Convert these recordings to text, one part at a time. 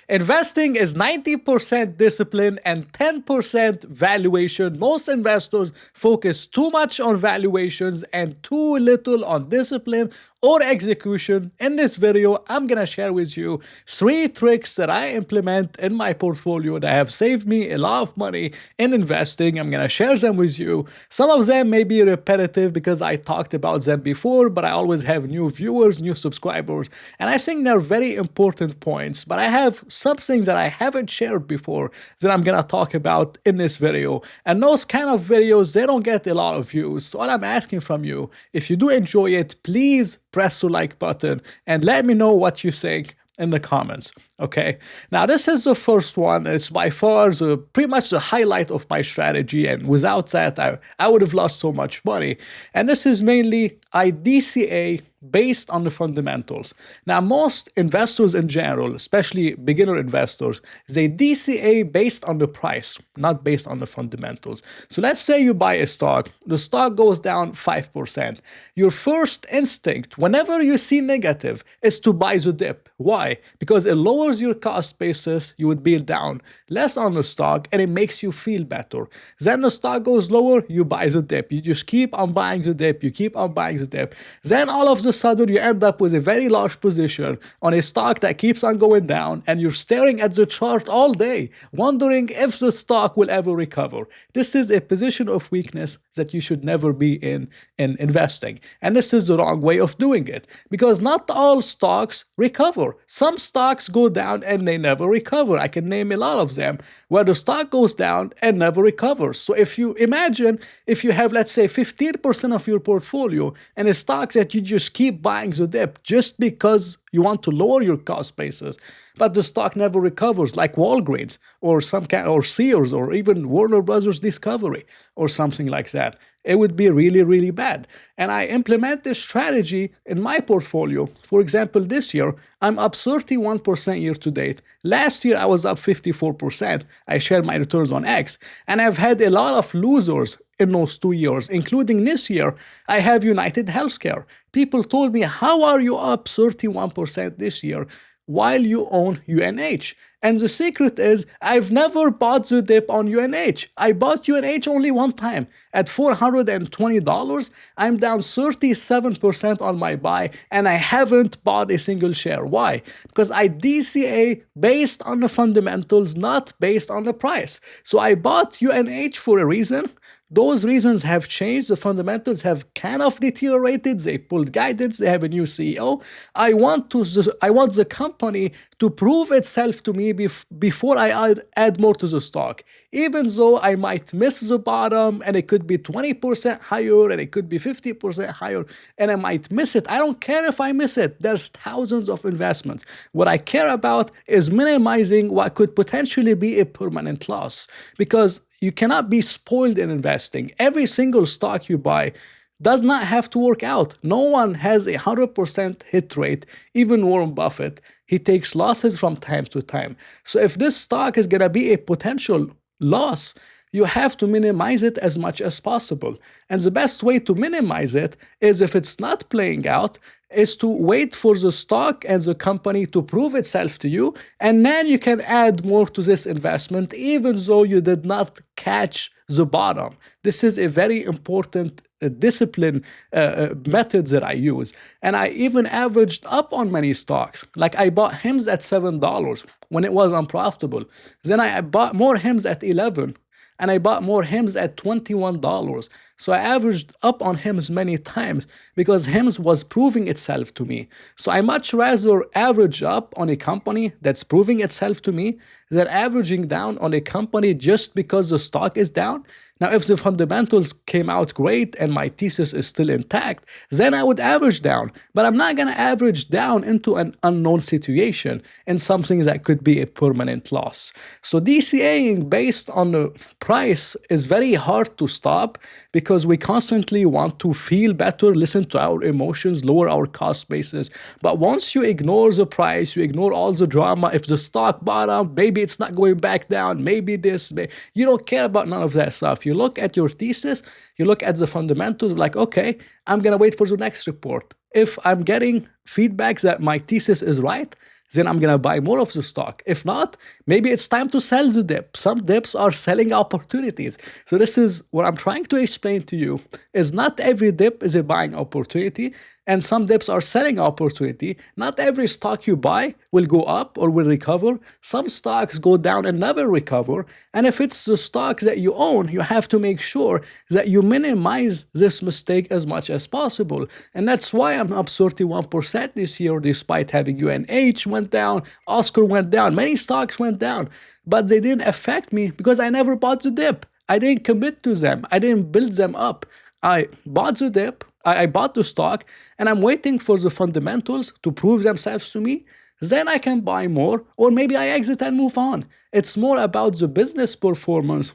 Investing is 90% discipline and 10% valuation. Most investors focus too much on valuations and too little on discipline or execution. In this video, I'm gonna share with you 3 tricks that I implement in my portfolio that have saved me a lot of money in investing. I'm gonna share them with you. Some of them may be repetitive because I talked about them before, but I always have new viewers, new subscribers, and I think they're very important points. But I have some things that I haven't shared before that I'm gonna talk about in this video. And those kind of videos, they don't get a lot of views. So what I'm asking from you, if you do enjoy it, please press the like button and let me know what you think in the comments. Okay, now this is the first one. It's by far pretty much the highlight of my strategy, and without that I would have lost so much money. And this is mainly I DCA based on the fundamentals. Now most investors in general, especially beginner investors, they DCA based on the price, not based on the fundamentals. So let's say you buy a stock, the stock goes down 5%. Your first instinct whenever you see negative is to buy the dip. Why? Because it lowers your cost basis, you would be down less on the stock and it makes you feel better. Then the stock goes lower, you buy the dip. You just keep on buying the dip, you keep on buying the dip. Then all of a sudden you end up with a very large position on a stock that keeps on going down, and you're staring at the chart all day, wondering if the stock will ever recover. This is a position of weakness that you should never be in investing. And this is the wrong way of doing it, because not all stocks recover. Some stocks go down and they never recover. I can name a lot of them where the stock goes down and never recovers. So if you imagine, if you have, let's say, 15% of your portfolio and a stock that you just keep buying the dip just because you want to lower your cost basis, but the stock never recovers, like Walgreens or some kind, or Sears, or even Warner Brothers Discovery or something like that, it would be really, really bad. And I implement this strategy in my portfolio. For example, this year, I'm up 31% year to date. Last year, I was up 54%. I shared my returns on X. And I've had a lot of losers in those 2 years, including this year. I have United Healthcare. People told me, how are you up 31% this year while you own UNH? And the secret is, I've never bought the dip on UNH. I bought UNH only one time at $420. I'm down 37% on my buy, and I haven't bought a single share. Why? Because I DCA based on the fundamentals, not based on the price. So I bought UNH for a reason. Those reasons have changed. The fundamentals have kind of deteriorated. They pulled guidance. They have a new CEO. I want the company to prove itself to me before I add more to the stock. Even though I might miss the bottom and it could be 20% higher and it could be 50% higher and I might miss it. I don't care if I miss it. There's thousands of investments. What I care about is minimizing what could potentially be a permanent loss, because you cannot be spoiled in investing. Every single stock you buy does not have to work out. No one has a 100% hit rate, even Warren Buffett. He takes losses from time to time. So if this stock is going to be a potential loss, you have to minimize it as much as possible. And the best way to minimize it is, if it's not playing out, is to wait for the stock and the company to prove itself to you, and then you can add more to this investment even though you did not catch the bottom. This is a very important discipline method that I use. And I even averaged up on many stocks. Like I bought HIMS at $7 when it was unprofitable. Then I bought more HIMS at $11. And I bought more HIMS at $21. So I averaged up on HIMS many times because HIMS was proving itself to me. So I much rather average up on a company that's proving itself to me than averaging down on a company just because the stock is down. Now, if the fundamentals came out great and my thesis is still intact, then I would average down. But I'm not going to average down into an unknown situation and something that could be a permanent loss. So DCAing based on the price is very hard to stop because we constantly want to feel better, listen to our emotions, lower our cost basis. But once you ignore the price, you ignore all the drama, if the stock bottom, maybe it's not going back down, maybe this, you don't care about none of that stuff. You look at your thesis, you look at the fundamentals, like, okay, I'm going to wait for the next report. If I'm getting feedback that my thesis is right, then I'm going to buy more of the stock. If not, maybe it's time to sell the dip. Some dips are selling opportunities. So this is what I'm trying to explain to you is not every dip is a buying opportunity, and some dips are selling opportunity. Not every stock you buy will go up or will recover. Some stocks go down and never recover. And if it's the stock that you own, you have to make sure that you minimize this mistake as much as possible. And that's why I'm up 31% this year, despite having UNH went down, Oscar went down, many stocks went down, but they didn't affect me because I never bought the dip. I didn't commit to them. I didn't build them up. I bought the dip. I bought the stock, and I'm waiting for the fundamentals to prove themselves to me. Then I can buy more, or maybe I exit and move on. It's more about the business performance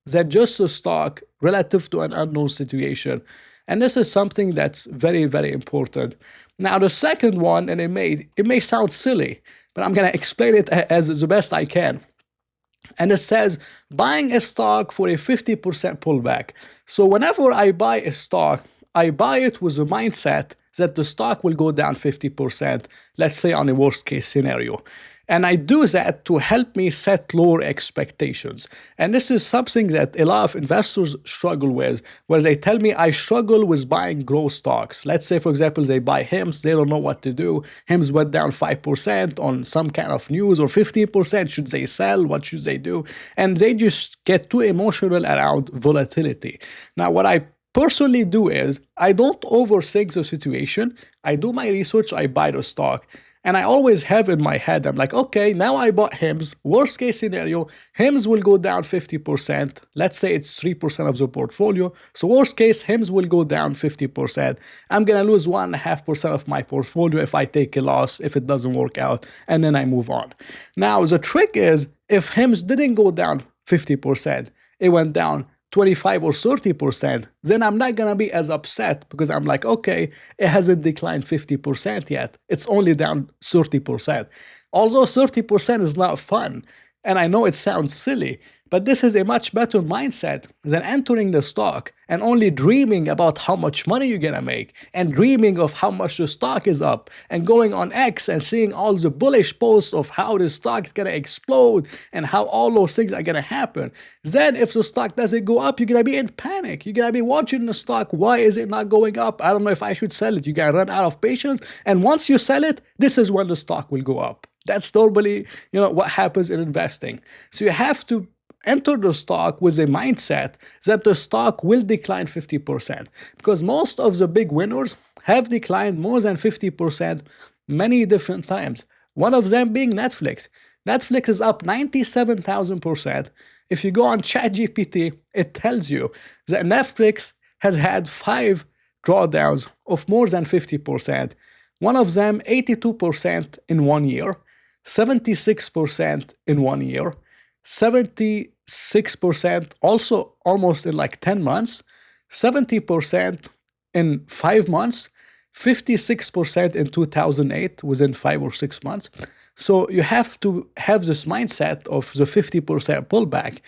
than just the stock relative to an unknown situation. And this is something that's very, very important. Now, the second one, and it may sound silly, but I'm going to explain it as the best I can. And it says buying a stock for a 50% pullback. So whenever I buy a stock, I buy it with the mindset that the stock will go down 50%, let's say on a worst case scenario. And I do that to help me set lower expectations. And this is something that a lot of investors struggle with, where they tell me I struggle with buying growth stocks. Let's say, for example, they buy HIMS, they don't know what to do. HIMS went down 5% on some kind of news, or 15%. Should they sell? What should they do? And they just get too emotional around volatility. Now, what I personally do is I don't overthink the situation. I do my research, I buy the stock. And I always have in my head, I'm like, okay, now I bought HIMS. Worst case scenario, HIMS will go down 50%. Let's say it's 3% of the portfolio. So worst case, HIMS will go down 50%. I'm going to lose 1.5% of my portfolio if I take a loss, if it doesn't work out, and then I move on. Now, the trick is if HIMS didn't go down 50%, it went down 25 or 30%, then I'm not going to be as upset because I'm like, okay, it hasn't declined 50% yet. It's only down 30%. Although 30% is not fun, and I know it sounds silly, but this is a much better mindset than entering the stock and only dreaming about how much money you're gonna make and dreaming of how much the stock is up and going on X and seeing all the bullish posts of how the stock is gonna explode and how all those things are gonna happen. Then if the stock doesn't go up, you're gonna be in panic. You're gonna be watching the stock. Why is it not going up? I don't know if I should sell it. You gotta run out of patience. And once you sell it, this is when the stock will go up. That's normally, what happens in investing. So you have to enter the stock with a mindset that the stock will decline 50%, because most of the big winners have declined more than 50% many different times. One of them being Netflix. Netflix is up 97,000%. If you go on ChatGPT, it tells you that Netflix has had 5 drawdowns of more than 50%. One of them 82% in 1 year, 76% in 1 year, 76% also almost in like 10 months, 70% in 5 months, 56% in 2008 within 5 or 6 months. So you have to have this mindset of the 50% pullback.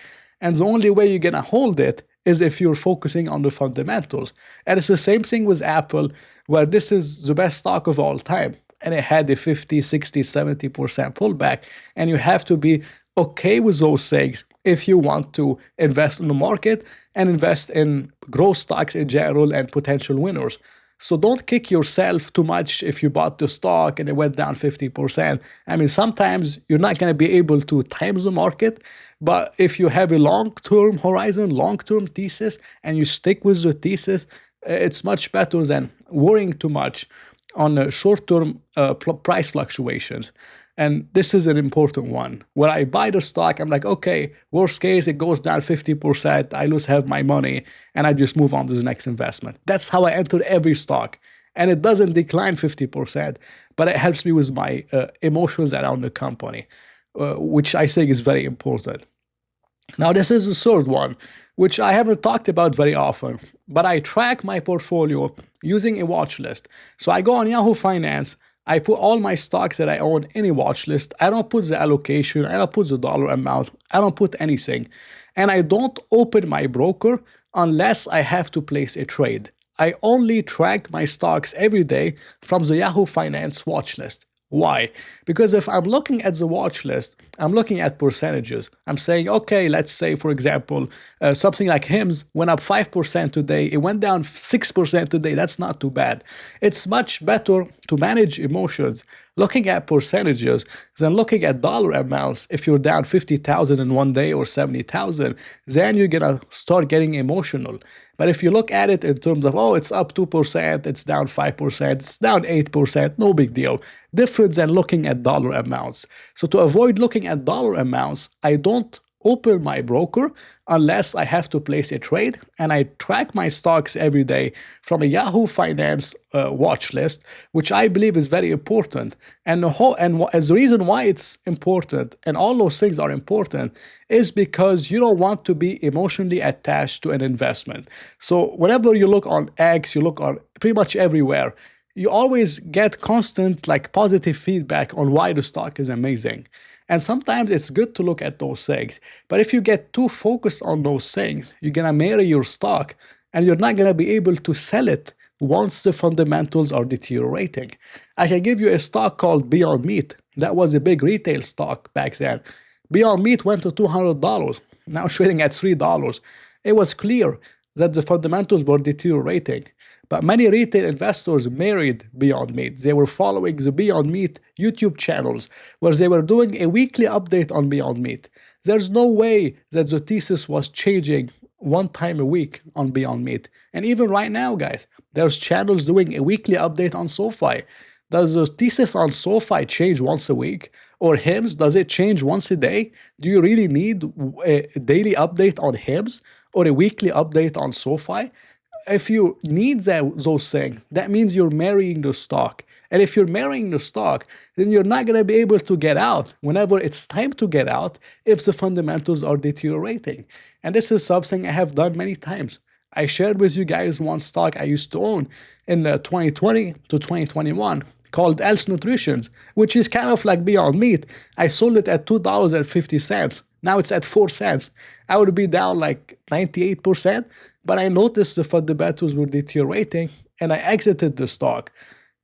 And the only way you're going to hold it is if you're focusing on the fundamentals. And it's the same thing with Apple, where this is the best stock of all time. And it had a 50, 60, 70% pullback. And you have to be okay with those things if you want to invest in the market and invest in growth stocks in general and potential winners. So don't kick yourself too much if you bought the stock and it went down 50%. I mean, sometimes you're not going to be able to time the market, but if you have a long-term horizon, long-term thesis, and you stick with the thesis, it's much better than worrying too much on short-term price fluctuations. And this is an important one. When I buy the stock, I'm like, okay, worst case, it goes down 50%, I lose half my money, and I just move on to the next investment. That's how I enter every stock. And it doesn't decline 50%, but it helps me with my emotions around the company, which I think is very important. Now, this is the third one, which I haven't talked about very often, but I track my portfolio using a watch list. So I go on Yahoo Finance, I put all my stocks that I own in a watch list. I don't put the allocation, I don't put the dollar amount, I don't put anything. And I don't open my broker unless I have to place a trade. I only track my stocks every day from the Yahoo Finance watch list. Why? Because if I'm looking at the watch list, I'm looking at percentages. I'm saying, okay, let's say, for example, something like HIMS went up 5% today. It went down 6% today. That's not too bad. It's much better to manage emotions looking at percentages than looking at dollar amounts. If you're down 50,000 in one day or 70,000, then you're going to start getting emotional. But if you look at it in terms of, oh, it's up 2%, it's down 5%, it's down 8%, no big deal. Different than looking at dollar amounts. So to avoid looking at dollar amounts, I don't open my broker unless I have to place a trade, and I track my stocks every day from a Yahoo Finance watch list, which I believe is very important. And as the reason why it's important, and all those things are important, is because you don't want to be emotionally attached to an investment. So whenever you look on X, you look on pretty much everywhere, you always get constant like positive feedback on why the stock is amazing. And sometimes it's good to look at those things. But if you get too focused on those things, you're going to marry your stock and you're not going to be able to sell it once the fundamentals are deteriorating. I can give you a stock called Beyond Meat. That was a big retail stock back then. Beyond Meat went to $200, now trading at $3. It was clear that the fundamentals were deteriorating. But many retail investors married Beyond Meat. They were following the Beyond Meat YouTube channels where they were doing a weekly update on Beyond Meat. There's no way that the thesis was changing one time a week on Beyond Meat. And even right now, guys, there's channels doing a weekly update on SoFi. Does the thesis on SoFi change once a week? Or HIMS, does it change once a day? Do you really need a daily update on HIMS or a weekly update on SoFi? If you need those things, that means you're marrying the stock. And if you're marrying the stock, then you're not going to be able to get out whenever it's time to get out if the fundamentals are deteriorating. And this is something I have done many times. I shared with you guys one stock I used to own in 2020 to 2021 called Else Nutritions, which is kind of like Beyond Meat. I sold it at $2.50. Now it's at 4 cents. I would be down like 98%, but I noticed the fundamentals were deteriorating and I exited the stock.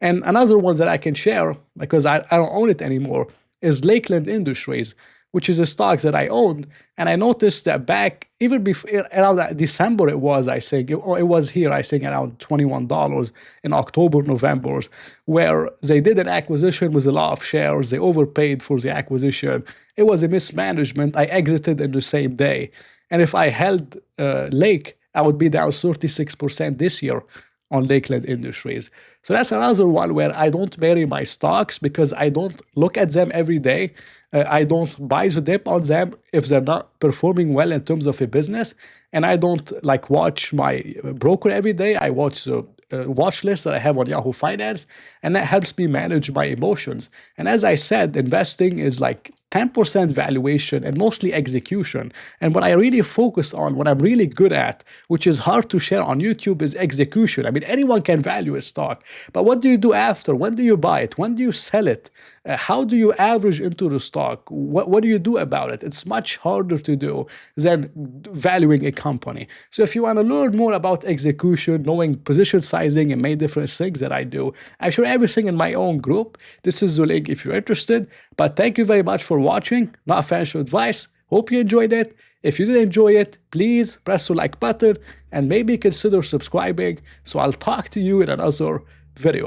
And another one that I can share, because I don't own it anymore, is Lakeland Industries, which is a stock that I owned. And I noticed that back, even before, around December it was, I think, or it was here, I think, around $21 in October, November, where they did an acquisition with a lot of shares. They overpaid for the acquisition. It was a mismanagement. I exited in the same day. And if I held Lake, I would be down 36% this year on Lakeland Industries. So that's another one where I don't marry my stocks because I don't look at them every day. I don't buy the dip on them if they're not performing well in terms of a business. And I don't like watch my broker every day. I watch the watch list that I have on Yahoo Finance, and that helps me manage my emotions. And as I said, investing is like 10% valuation and mostly execution. And what I really focus on, what I'm really good at, which is hard to share on YouTube, is execution. I mean, anyone can value a stock, but what do you do after? When do you buy it? When do you sell it? How do you average into the stock? What do you do about it? It's much harder to do than valuing a company. So if you want to learn more about execution, knowing position sizing and many different things that I do, I share everything in my own group. This is the link if you're interested. But thank you very much for watching. Not financial advice. Hope you enjoyed it. If you did enjoy it, please press the like button and maybe consider subscribing. So I'll talk to you in another video.